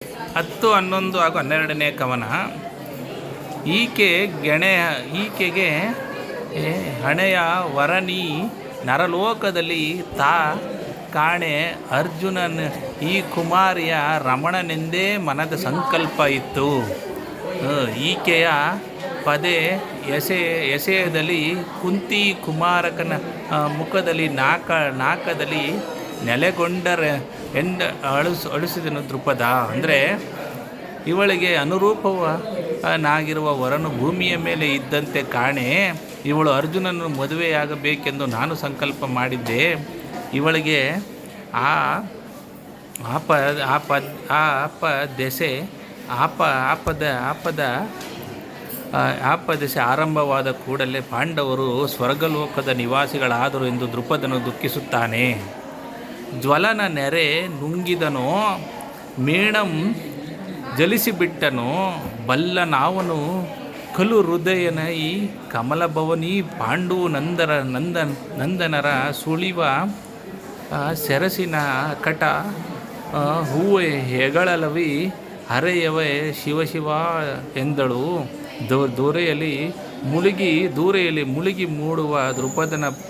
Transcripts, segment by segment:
10, 11 ಹಾಗೂ 12ನೇ ಕವನ. ಈಕೆಗೆ ಹಣೆಯ ವರನಿ ನರಲೋಕದಲ್ಲಿ ತಾ ಕಾಣೆ ಅರ್ಜುನನ್ ಈ ಕುಮಾರಿಯ ರಮಣನೆಂದೇ ಮನದ ಸಂಕಲ್ಪ ಇತ್ತು. ಈಕೆಯ ಪದೇ ಎಸೆಯದಲ್ಲಿ ಕುಂತಿ ಕುಮಾರಕನ ಮುಖದಲ್ಲಿ ನಾಕದಲ್ಲಿ ನೆಲೆಗೊಂಡರೆ ಅಳಿಸಿದನು ದೃಪದ. ಅಂದರೆ ಇವಳಿಗೆ ಅನುರೂಪನಾಗಿರುವ ವರನು ಭೂಮಿಯ ಮೇಲೆ ಇದ್ದಂತೆ ಕಾಣೆ. ಇವಳು ಅರ್ಜುನನ್ನು ಮದುವೆಯಾಗಬೇಕೆಂದು ನಾನು ಸಂಕಲ್ಪ ಮಾಡಿದ್ದೆ. ಇವಳಿಗೆ ಆಪದೆಸೆ ಆರಂಭವಾದ ಕೂಡಲೇ ಪಾಂಡವರು ಸ್ವರ್ಗಲೋಕದ ನಿವಾಸಿಗಳಾದರು ಎಂದು ದೃಪದನು ದುಃಖಿಸುತ್ತಾನೆ. ಜ್ವಲನ ನೆರೆ ನುಂಗಿದನೋ, ಮೇಣಂ ಜಲಿಸಿಬಿಟ್ಟನೋ ಬಲ್ಲನಾವನು ಕಲು ಹೃದಯನ ಈ ಕಮಲಭವನಿ ಪಾಂಡು ನಂದನರ ಸುಳಿವ ಸೆರಸಿನ ಕಟ ಹೂವೆ ಹೆಗಳಲವಿ ಹರೆಯವೇ ಶಿವ ಎಂದಳು. ದೂರೆಯಲ್ಲಿ ಮುಳುಗಿ ಮೂಡುವ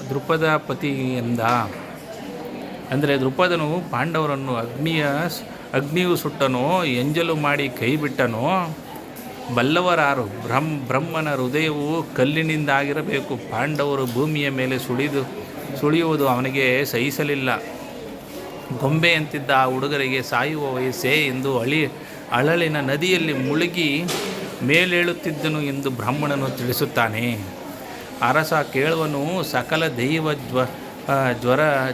ದೃಪದಪತಿಯಿಂದ. ಅಂದರೆ ದೃಪದನು ಪಾಂಡವರನ್ನು ಅಗ್ನಿಯು ಸುಟ್ಟನೋ, ಎಂಜಲು ಮಾಡಿ ಕೈ ಬಿಟ್ಟನೋ. ಬಲ್ಲವರಾರು? ಬ್ರಹ್ಮನ ಹೃದಯವು ಕಲ್ಲಿನಿಂದಾಗಿರಬೇಕು. ಪಾಂಡವರು ಭೂಮಿಯ ಮೇಲೆ ಸುಳಿಯುವುದು ಅವನಿಗೆ ಸಹಿಸಲಿಲ್ಲ. ಗೊಂಬೆಯಂತಿದ್ದ ಆ ಹುಡುಗರಿಗೆ ಸಾಯುವ ವಯಸ್ಸೇ ಎಂದು ಅಳಲಿನ ನದಿಯಲ್ಲಿ ಮುಳುಗಿ ಮೇಲೇಳುತ್ತಿದ್ದನು ಎಂದು ಬ್ರಾಹ್ಮಣನು ತಿಳಿಸುತ್ತಾನೆ. ಅರಸ ಕೇಳುವನು. ಸಕಲ ದೈವ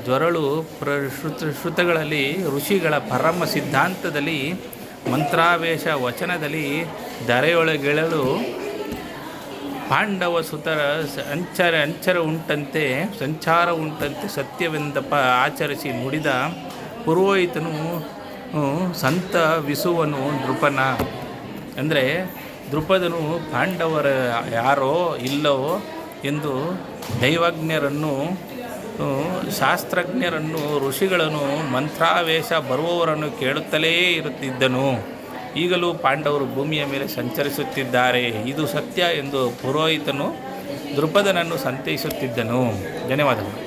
ಜ್ವರಳು ಶ್ರುತಗಳಲ್ಲಿ ಋಷಿಗಳ ಪರಮ ಸಿದ್ಧಾಂತದಲ್ಲಿ ಮಂತ್ರಾವೇಶ ವಚನದಲ್ಲಿ ಧರೆಯೊಳಗೆಳಲು ಪಾಂಡವ ಸುತರ ಸಂಚಾರ ಉಂಟಂತೆ ಸತ್ಯವೆಂದಪ ಆಚರಿಸಿ ನುಡಿದ ಪುರೋಹಿತನು ಸಂತ ವಿಸುವನು ನೃಪನ. ಅಂದರೆ ದೃಪದನು ಪಾಂಡವರ ಯಾರೋ ಇಲ್ಲವೋ ಎಂದು ದೈವಜ್ಞರನ್ನು, ಶಾಸ್ತ್ರಜ್ಞರನ್ನು, ಋಷಿಗಳನ್ನು, ಮಂತ್ರಾವೇಶ ಬರುವವರನ್ನು ಕೇಳುತ್ತಲೇ ಇರುತ್ತಿದ್ದನು. ಈಗಲೂ ಪಾಂಡವರು ಭೂಮಿಯ ಮೇಲೆ ಸಂಚರಿಸುತ್ತಿದ್ದಾರೆ, ಇದು ಸತ್ಯ ಎಂದು ಪುರೋಹಿತನು ದೃಪದನನ್ನು ಸಂತೈಸುತ್ತಿದ್ದನು. ಧನ್ಯವಾದಗಳು.